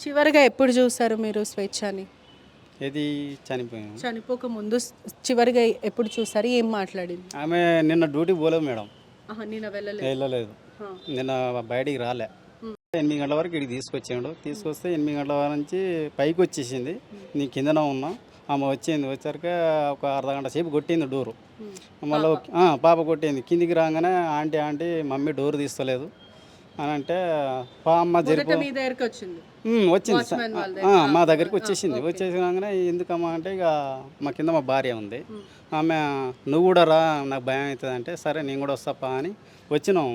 చివరిగా ఎప్పుడు చూసారు మీరు స్వేచ్ఛని? ఏది చనిపోయాం. చనిపోక ముందు చివరిగా ఎప్పుడు చూసారు? ఏం మాట్లాడింది? ఆమె నిన్న డ్యూటీకి పోలేదు మేడం. ఆహా, నిన్న వెళ్ళలేదు. వెళ్ళలేదు. ఆ. నిన్న బయటికి రాలే. 8 గంటల వరకు ఇక్కడికి తీసుకొచ్చాడు. తీసుకొస్తే 8 గంటల వరకు నుంచి పైకి వచ్చేసింది. నీ కిందన ఉన్నా. ఆమె వచ్చింది. వచ్చాక ఒక అర్ధగంట సేపు కొట్టింది డోరు. మళ్ళీ పాప కొట్టింది. కిందికి రాగానే ఆంటీ మమ్మీ డోర్ తీస్తలేదు అని అంటే అమ్మ జరిపి మీ దగ్గరికి వచ్చింది. వచ్చింది వాచ్మెన్ వాళ్ళ మా దగ్గరికి వచ్చేసింది. వచ్చేసినాగానే ఎందుకమ్మా అంటే ఇక మా కింద మా భార్య ఉంది. ఆమె నువ్వు కూడా రా, నాకు భయం అవుతుంది అంటే సరే నేను కూడా వస్తాపా అని వచ్చినాం.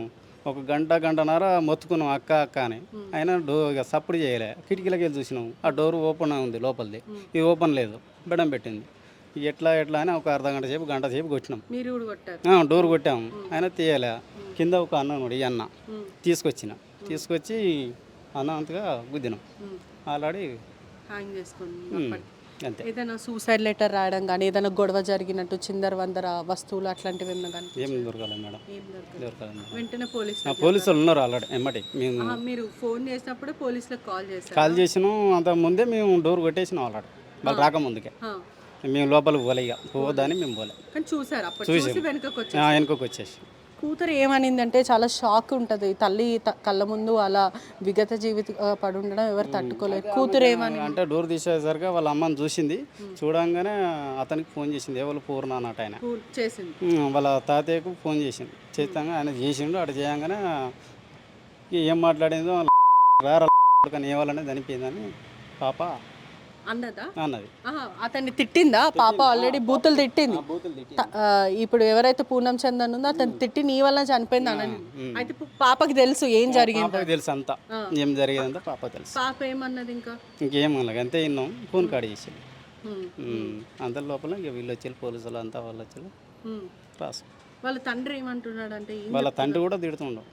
ఒక గంటన్నర మొత్తుకున్నాం అక్క అక్క అని. అయినా ఇక సప్పుడు చేయలే. కిటికీలకి వెళ్ళి చూసినాం. ఆ డోర్ ఓపెన్ ఉంది లోపలిది. ఇది ఓపెన్ లేదు, బెడం పెట్టింది. ఎట్లా అని ఒక అర్ధగంట సేపు గంట సేపు కొట్టినాం. మీరు కూడా కొట్టారు? డోర్ కొట్టాము. అయినా తీయలే. కింద ఒక అన్న ఉన్నాడు, ఈ అన్న తీసుకొచ్చి అన్న అంతగా గుద్దినాం. ఆల్రెడీ హ్యాంగ్ చేసుకుని అంతే. ఏదైనా సూసైడ్ లెటర్ రాయడం కానీ, ఏదైనా గొడవ జరిగినట్టు చిందర వందర వస్తువులు అట్లాంటివి ఏమన్నా కానీ ఏం దొరకలేదు మేడం. దొరకలేదు మేడం. వెంటనే పోలీసులు ఉన్నారు ఆల్రెడీ ఎమ్మటి. మేము మీరు ఫోన్ చేసినప్పుడు పోలీసులకు కాల్ చేసినాం. అంత ముందే మేము డోర్ కొట్టేసినాం ఆల్రెడీ. వాళ్ళు రాకముందుకే మేము లోపలికి పోలే. ఇక పోవద్దని మేము పోలే. కానీ చూసారు అప్పుడు? చూసి వెనుకకు వచ్చేసి కూతురు ఏమనిందంటే చాలా షాక్ ఉంటుంది. తల్లి కళ్ళ ముందు అలా విగత జీవిత పడి ఉండడం ఎవరు తట్టుకోలేదు. కూతురు ఏమని అంటే డోర్ తీసేసరికి వాళ్ళ అమ్మని చూసింది. చూడంగానే అతనికి ఫోన్ చేసింది. ఎవరు పూర్ణ అన్నట్టు ఆయన చేసింది. వాళ్ళ తాతయ్యకు ఫోన్ చేసింది. చేస్తాగా ఆయన చేసిండు. అటు చేయగానే ఏం మాట్లాడిందో రారా కానీ ఏవాలనే చనిపోయిందని పాప అన్నది. అతన్ని తిట్టిందా పాప? ఆల్రెడీ బూతులు తిట్టింది. ఇప్పుడు ఎవరైతే పూనం చందన్ ఉందో అతను తిట్టి నీ వల్ల చనిపోయింది అని. అయితే పాపకి తెలుసు ఏం జరిగింది. తెలుసు అంతా ఏం జరిగేదంతా పాప తెలుసు. పాప ఏమన్నది? ఇంకేమన్నా అంతే విన్నాం. ఫోన్ కాడ చేసి అంత లోపల ఇక వీళ్ళు వచ్చి పోలీసులు అంతా వాళ్ళు వచ్చి రాసు. వాళ్ళ తండ్రి ఏమంటున్నాడు అంటే? వాళ్ళ తండ్రి కూడా తిడుతుండవు.